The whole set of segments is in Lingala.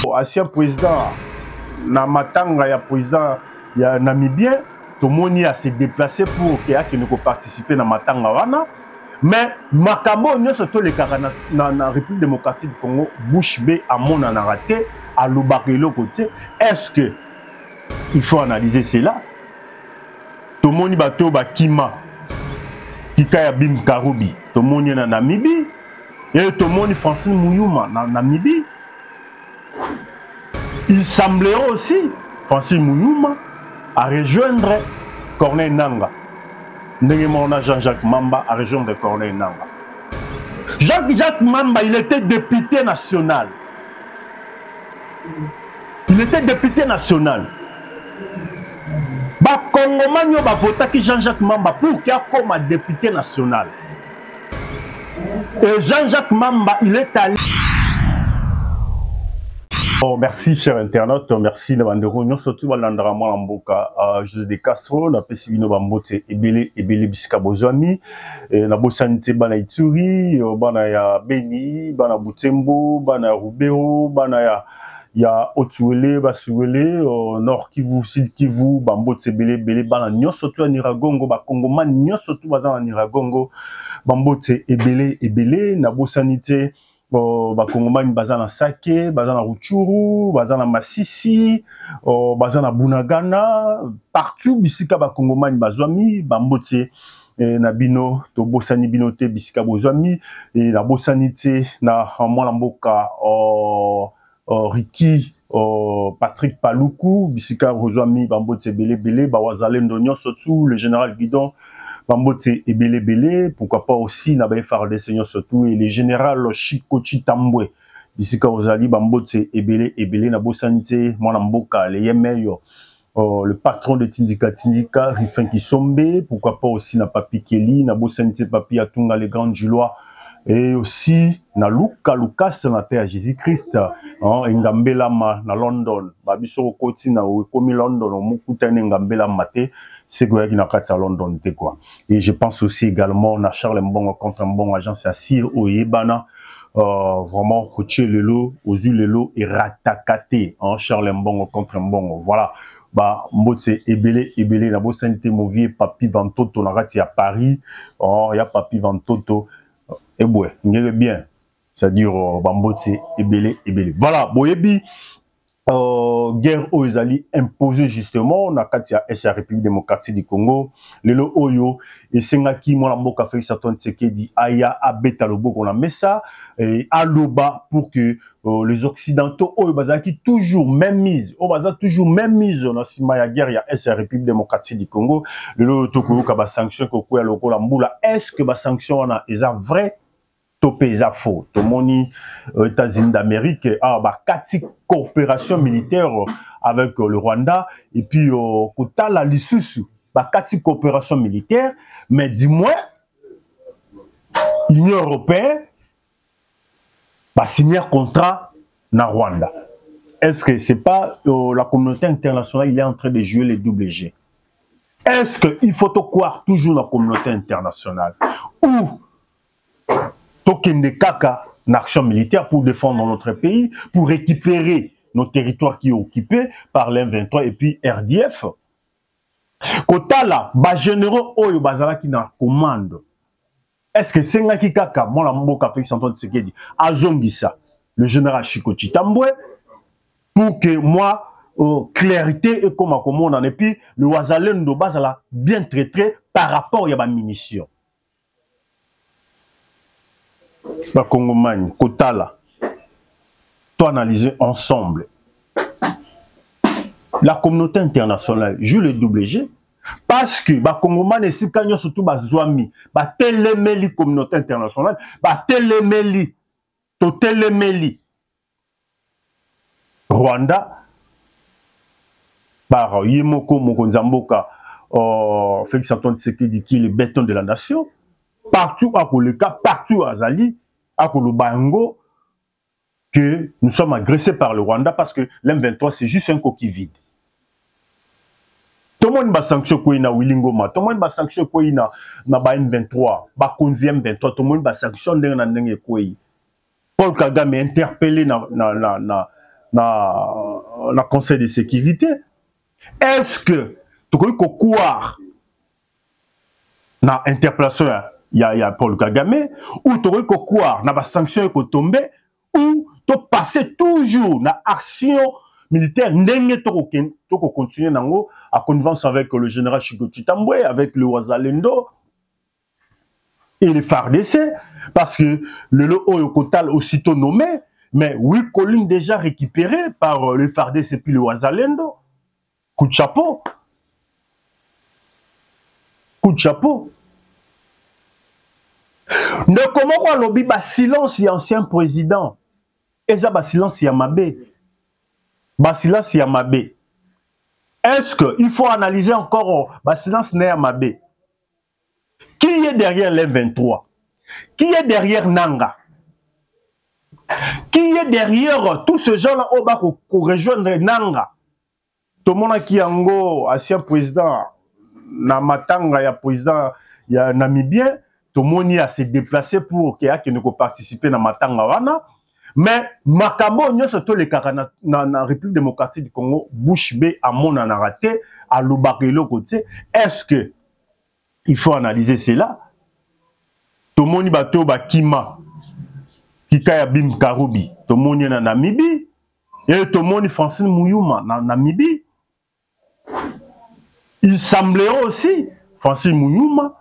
Ancien président, na matanga ya président ya Namibien, Tomoni a se déplacé pour qu'il ne participer na matanga wana. Mais makambo nyonso to le kaka na République démocratique du Congo, bouche bé à mon en raté, à l'obakelo côté. Est-ce que il faut analyser cela? Tomoni bato bakima Kikaya Bim Karoubi, Tomoni na Namibie, et Tomoni Francine Mouyouma na Namibie. Il semblerait aussi, Francine Mouyouma, à rejoindre Corneille Nanga. Jean-Jacques Mamba à rejoindre Corneille Nanga. Jacques Mamba, il était député national. Il était député national. Ba Congomani ba votaki Jean-Jacques Mamba pour qu'il soit comme député national. Et Jean-Jacques Mamba, il est allé. Oh, merci, cher internaute. Merci, Nabandero. Nous sommes tous Landra Mboka, José de Castro, na Pesivino Bambote, Ebele Bisika Bozwami, na Bosanité Bana Ituri, Bana ya Beni, Bana Butembo, Bana Rubero, Bana ya Otuele, Basuele, Nord Kivu, Sud Kivu, Bambote Ebele, Bana Nyos, surtout à Niragongo, Bakongoma, Nyos, surtout à Niragongo, Bambote Ebele, na Bosanité. Bakongomani bazana Sake, bazana Ruchuru, bazana Masisi, bazana Bunagana, partout bisika bakongomani bazwami, bambote na bino to bosani binote bisika bozwami et na bosanité na mwana mboka Ricky Patrick Paluku bisika bozwami bambote belé bawazalendo nyonso surtout le général Guidon Bambote et Belé, pourquoi pas aussi Nabaye Farde Seigneur surtout et les généraux Chiko Chitambwe. D'ici Ozali, Bambote et Belé, Nabo Sanité, Mwanamboka, les Yemeyo, le patron de Tindika, Rifin Kisombe, pourquoi pas aussi na Papi Kelly, Nabo Sanité, Papi Atunga, les grands Julois, et aussi na Luka Lucas, na terre Jésus-Christ, Ngambela Ma, na London, Babiso Koti, na Komi London, Mukutane Ngambela Mate. C'est quoi qui n'a pas à London, quoi. Et je pense aussi également à Charles Mbongo contre un bon agent, c'est à Sir Oyebana, vraiment, Rocher Lelo, Ozu Lelo et Ratakate, Charles Mbongo contre un bon, voilà. Bah, Mbotse Ebele, la bonne sanité, Movier, Papi Vantoto, on a à Paris, il y a Papi Vantoto, et ouais, il est bien, c'est-à-dire, Mbotse Ebele. Voilà, Boyebi. Guerre Ozali imposée justement na kati ya la République démocratique du Congo lelo oyo et sengaki mwana mboka Félix Antoine Tshisekedi aya abeta loboko na mesa et aloba pour que les occidentaux oyo bazaki toujours même mise na sima ya guerre ya la République démocratique du Congo lelo tokoyoka ba sanction ko ya lokola mbula est-ce que ba sanction wana eza vrai topé za faux tomoni États-Unis d'Amérique kati coopération militaire avec le Rwanda et puis kota la lisusu kati coopération militaire mais dis-moi Union européenne signer contrat na Rwanda. Est-ce que c'est pas la communauté internationale il est en train de jouer les double G? Est-ce qu'il faut croire toujours la communauté internationale ou Tokende Kaka, une action militaire pour défendre notre pays, pour récupérer nos territoires qui sont occupés par l'M23 et puis RDF. Kotala, ba généraux Oyo Bazala qui na commande. Est-ce que c'est Ngaki Kaka, mon amour Café Santon Tsekedi, Azongisa, le général Chiko Chitambwe, pour que moi, clarité et comme on en et puis le Wazalendo Bazala bien traité par rapport à la munition. La Congomani, Kotala, tout analyser ensemble. La communauté internationale joue le double G parce que les Congomani, si quand surtout Bazouami, téléméli communauté internationale, téléméli, to téléméli Rwanda, par Yemoko Mokonzamboka, Félix Antoine Tshisekedi qui est le béton de la nation. Partout à Koleka, partout à Zali, à Kolobango, que nous sommes agressés par le Rwanda parce que l'M23 c'est juste un coquille vide. Tout le monde va sanctionner na Willingoma, tout le monde va sanctionner na M23, Bakonzi M23, tout le monde va sanctionner na Ndenge Kouyi. Paul Kagame interpellé na na Conseil de sécurité. Est-ce que tu peux croire na interpellation ya Paul Kagame ou tu peux croire na ba sanction ko tomber ou tu passer toujours na action militaire ndenge to continuer nango à connivence avec le général Chico Chitambwe, avec le Wazalendo et les FARDC, parce que le Oyokotal aussitôt nommé, mais 8 collines déjà récupérées par les FARDC et puis le Wazalendo. Coup de chapeau. Coup de chapeau. Mais comment on lobby ba silence y ancien président? Et ça ba silence y Mabé. Ba silence y Mabé. Est-ce qu'il faut analyser encore ba silence n'est Mabé? Qui est derrière les 23? Qui est derrière Nanga? Qui est derrière tous ces gens-là au bas pour rejoindre Nanga? Tout le monde qui est ancien président, Namatanga, ya président, ya Namibien, tout le monde a se déplacé pour qu'il ne participe à Matanga wana. Mais Makabo, nous surtout les cas na République démocratique du Congo, Bouche B à mon raté, à l'Obakelo côté. Est-ce que il faut analyser cela? Tout le monde bateau bakima, Kikaya Bim Karoubi, tout le monde na Namibie, et tout le monde Francine Mouyouma na Namibie. Il semblerait aussi, Francine Mouyouma,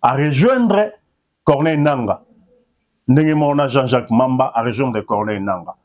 à rejoindre Corneille Nanga. Nengemona Jean-Jacques Mamba à rejoindre Corneille Nanga.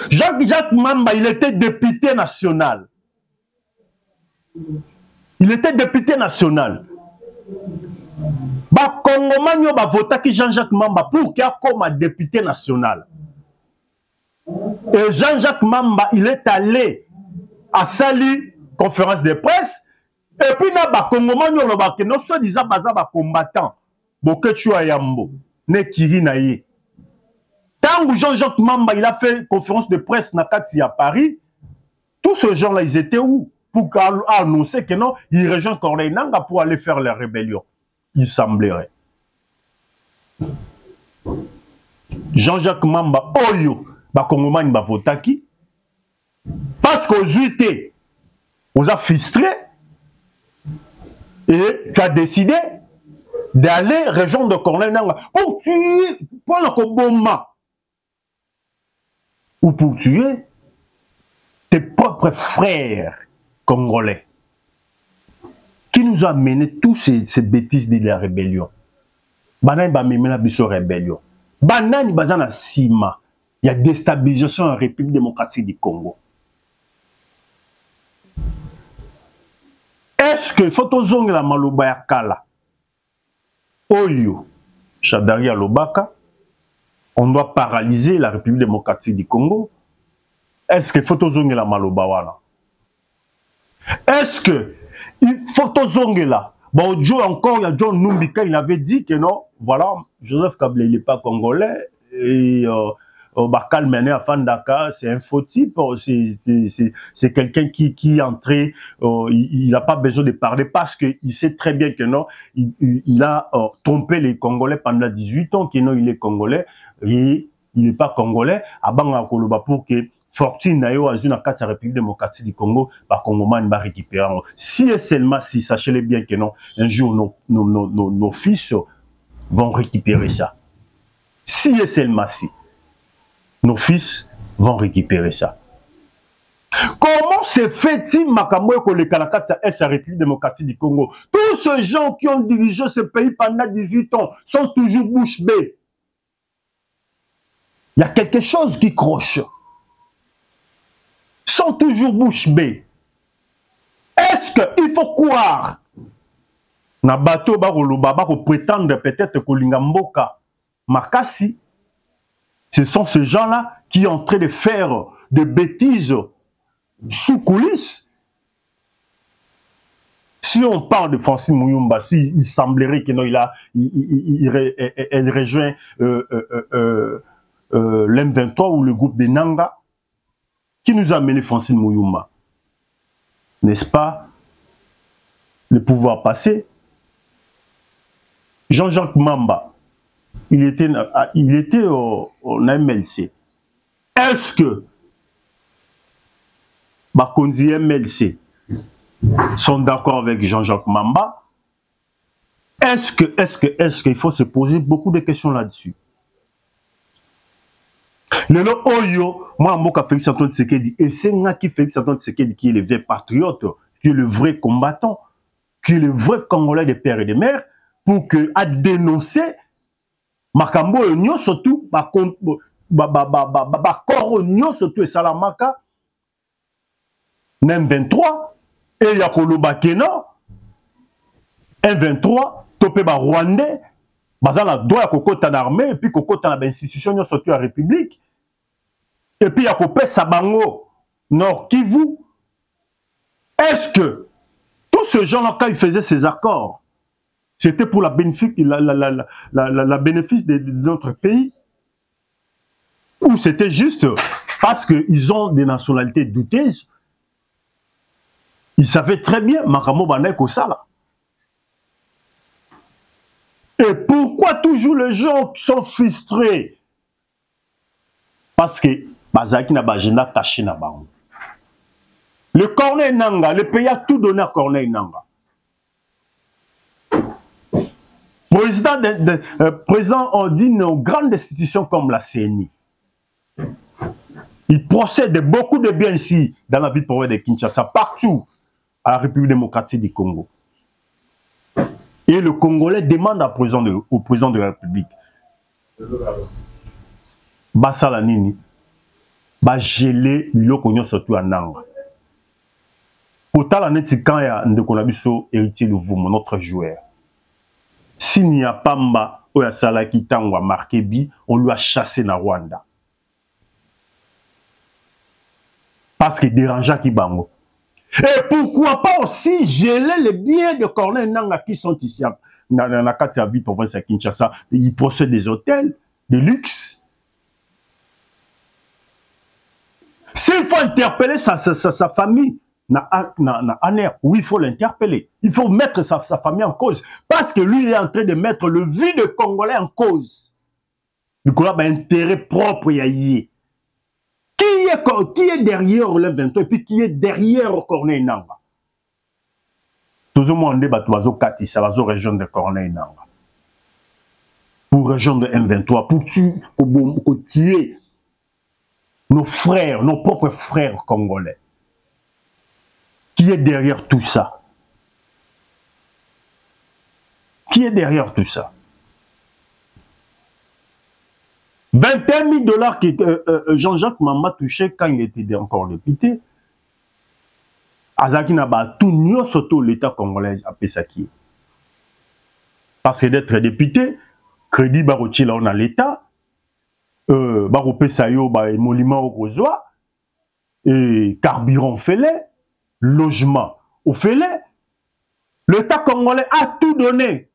Jacques Mamba, il était député national. Il était député national. Ba Congomani ba votaki Jean-Jacques Mamba pour qu'il comme député national. Et Jean-Jacques Mamba, il est allé à Sali, conférence de presse, et puis na ba Congomani ba que non soi-disant baza ba combattant, Bokechu Ayambo, ne kiri na ye. Tant que Jean-Jacques Mamba, il a fait conférence de presse na Kati à Paris, tous ces gens-là, ils étaient où? Pour annoncer que non, ils rejoignent Corneille Nanga pour aller faire la rébellion. Il semblerait. Jean-Jacques Mamba, Oyo, ba Congomani ba votaki, parce qu'aux UT, on a frustré, et tu as décidé d'aller rejoindre Corneille Nanga pour tuer, pour le Koboma, ou pour tuer tes propres frères congolais qui nous ont mené tous ces bêtises de la rébellion. Banani ba memela biso rébellion. Banani bazana sima. Il y a déstabilisation en République démocratique du Congo. Est-ce que faut zonge la maloba ya kala? Oyo, Chadari Lobaka, on doit paralyser la République démocratique du Congo. Est-ce que faut zonge la maloba wana? Est-ce que il faut zonge la? Bon, Joe encore, il y a John Numbika, il avait dit que non, voilà, Joseph Kabila, il n'est pas congolais, et Bakal Mene à Fandaka, c'est un faux type, c'est quelqu'un qui est entré, il n'a pas besoin de parler parce qu'il sait très bien que non, il a trompé les Congolais pendant 18 ans, que non, il est congolais, et il n'est pas congolais, à Banga Koloba pour que Fortune Nayo Azuna Kata République démocratique du Congo, par Congoman va récupérer. Si et seulement si, sachez-le bien que non, un jour nos fils vont récupérer ça. Si et seulement si, nos fils vont récupérer ça. Comment se fait-il Makambo que le Kalakata est la République démocratique du Congo? Tous ces gens qui ont dirigé ce pays pendant 18 ans sont toujours bouche bée. Il y a quelque chose qui croche. Sont toujours bouche bée. Est-ce qu'il faut croire na bateau bako prétendre peut-être que Lingamboka Makasi, ce sont ces gens-là qui sont en train de faire des bêtises sous coulisses? Si on parle de Francine Mouyoumba, il semblerait que non, elle rejoint l'M23 ou le groupe de Nanga. Qui nous a amené Francine Mouyouma? N'est-ce pas le pouvoir passé? Jean-Jacques Mamba, il était au MLC. Est-ce que Bakonzi MLC sont d'accord avec Jean-Jacques Mamba. Est-ce qu'il faut se poser beaucoup de questions là-dessus? Le nom Oyo, moi, Moka Félix Antoine Tshisekedi, et c'est qui Félix Antoine Tshisekedi qui est le vrai patriote, qui est le vrai combattant, qui est le vrai Congolais des pères et des mères, pour que à dénoncer Makambo Onyo surtout, corps Onyo surtout et Salamaka, M23, et Yakolo Bakena, M23, Topé Rwandais, Bazala doit kokota l'armée, et puis kokota l'institution surtout la République, et puis Yakopé Sabango, Nord Kivu. Est-ce que tous ces gens-là, quand ils faisaient ces accords, c'était pour la bénéfice de notre pays? Ou c'était juste parce qu'ils ont des nationalités douteuses? Ils savaient très bien Makamo Bandai Kosala. Et pourquoi toujours les gens sont frustrés? Parce que Bazaki n'a pas agenda caché na bango. Le Corneille Nanga, le pays a tout donné à Corneille Nanga. Président, on dit nos grandes institutions comme la CNI. Il procède beaucoup de biens ici, dans la ville province de Kinshasa, partout, à la République démocratique du Congo. Et le Congolais demande au président de la République, Basala Nini, ba geler l'okonyo surtout à Nanga. Autant la neti quand il y a Ndekonabiso héritier Luvumo, notre joueur. S'il n'y a pas Mba, Oyasala Kitangwa Markebi, on lui a chassé na Rwanda. Parce qu'il dérangeait Kibango. Et pourquoi pas aussi geler les biens de Corneille Nanga qui sont ici dans la carte de province à Kinshasa. Ils possèdent des hôtels de luxe. S'il faut interpeller sa famille, oui, il faut l'interpeller. Il faut mettre sa famille en cause. Parce que lui, il est en train de mettre le vie de Congolais en cause. Le Congolais a intérêt propre à y. Qui est derrière le 23 et puis qui est derrière Corneille Nanga? Tout le monde est bateau Katissa, la région de Corneille Nanga. Pour rejoindre M23, pour tuer nos frères, nos propres frères congolais. Qui est derrière tout ça? Qui est derrière tout ça? 21 000 $ que Jean-Jacques Mamba touchait quand il était encore député. Azaki n'a pas tout nié surtout l'État congolais à Pesaki. Parce que d'être député, crédit barotier là on a l'État, baropé sayo ba émolument au Rosoa, et carburant fait-les, logement au fait-les. L'État congolais a tout donné.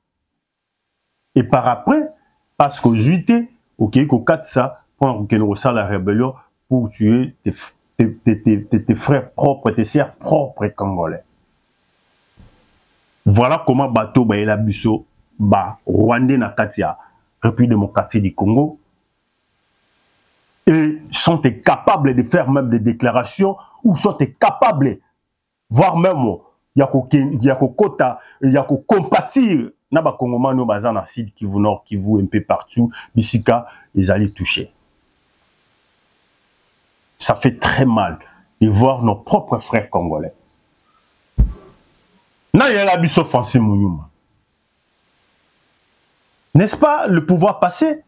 Et par après, parce qu'aux UT, ok, qu'au 4 ça, pour que la rébellion, pour tuer tes frères propres, tes sœurs propres congolais. Voilà comment bateau ba la busso ba Rwandais na Katia, République démocratique du Congo, et sont capables de faire même des déclarations ou sont capables, voire même il y a compatir na ba Congomano bazan na Sud Kivu Nord Kivu un peu partout bisika ils allaient toucher. Ça fait très mal de voir nos propres frères congolais. Na y a la biso Francis Mounyouma. N'est-ce pas le pouvoir passé?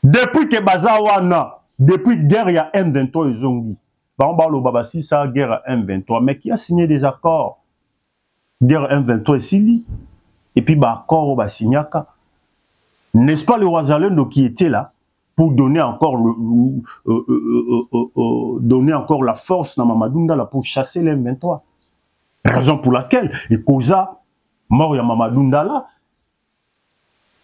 Depuis que Bazawana, depuis guerre il y a M23 et Zongi. On parle au Babassi, ça guerre M23, mais qui a signé des accords? Guerre M23 et Sili. Et puis accord au Bassignaka. N'est-ce pas le Wazalendo qui était là pour donner encore donner encore la force dans Mamadou Ndala pour chasser les M23? Raison pour laquelle et Koza mort ya Mamadou Ndala.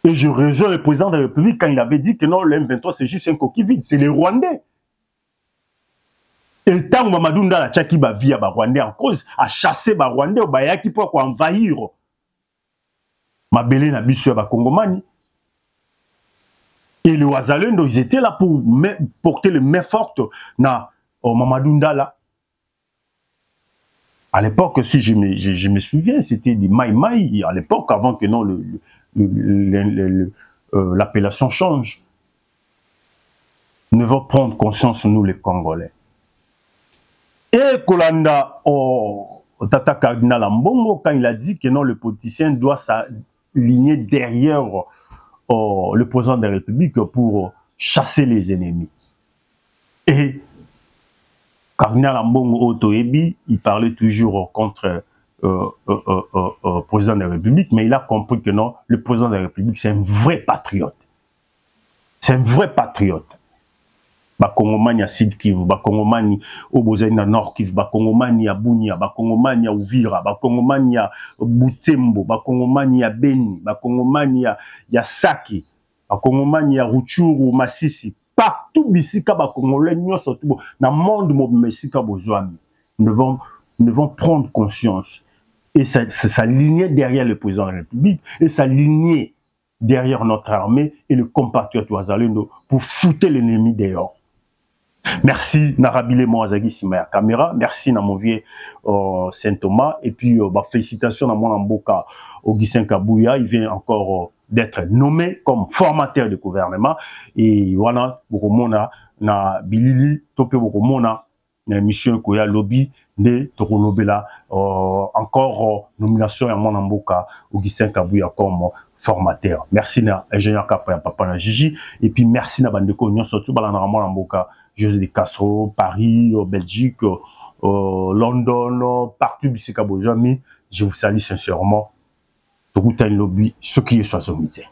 Et je rejoins le président de la République quand il avait dit que non, le M23 c'est juste un coquille vide, c'est les Rwandais. Et tant que Mamadou Ndala tchaki ba via ba Rwandais en cause, a chassé ba Rwandais au bayaki pour envahir Mabele na biso ba Kongomani. Et Et les Wazalendo, ils étaient là pour porter les mains fortes na Mamadou Ndala. À l'époque, si je me souviens, c'était des Maï Maï, à l'époque, avant que non l'appellation change. Nous devons prendre conscience, nous les Congolais. Et Kolanda, Tata Cardinal Ambongo, quand il a dit que non, le politicien doit s'aligner derrière le président de la République pour chasser les ennemis. Et Cardinal Ambongo Otoebi, il parlait toujours contre le président de la République, mais il a compris que non, le président de la République, c'est un vrai patriote. C'est un vrai patriote. Bakongomani à Sud Kivu, Bakongomani au Bozena Nord Kivu, Bakongomani à Bunia, Bakongomani à Uvira, Bakongomani à Butembo, Bakongomani à Beni, Bakongomani à Saki, Bakongomani à Rutshuru, Masisi, partout bisika Bakongolais nyonso tout na monde mo bisika bozwami. Nous devons prendre conscience et s'aligner derrière le président de la République et s'aligner derrière notre armée et le compatriote Wazalendo pour foutre l'ennemi dehors. Merci Narabile Moazagi Simaya Caméra, merci na mon vieux Saint Thomas et puis félicitations à mon amboka Augustin Kabouya, il vient encore d'être nommé comme formateur de gouvernement et voilà bokomona na bilili topé bokomona na mission koya lobby de tokolobela encore nomination à mon amboka Augustin Kabouya comme formateur. Merci na ingénieur Kapa papa na Gigi et puis merci na bandeko nyon surtout balana mon amboka José de Castro, Paris, Belgique, London, partout bisika bozami. Je vous salue sincèrement. Tout le lobby, ce qui est 70.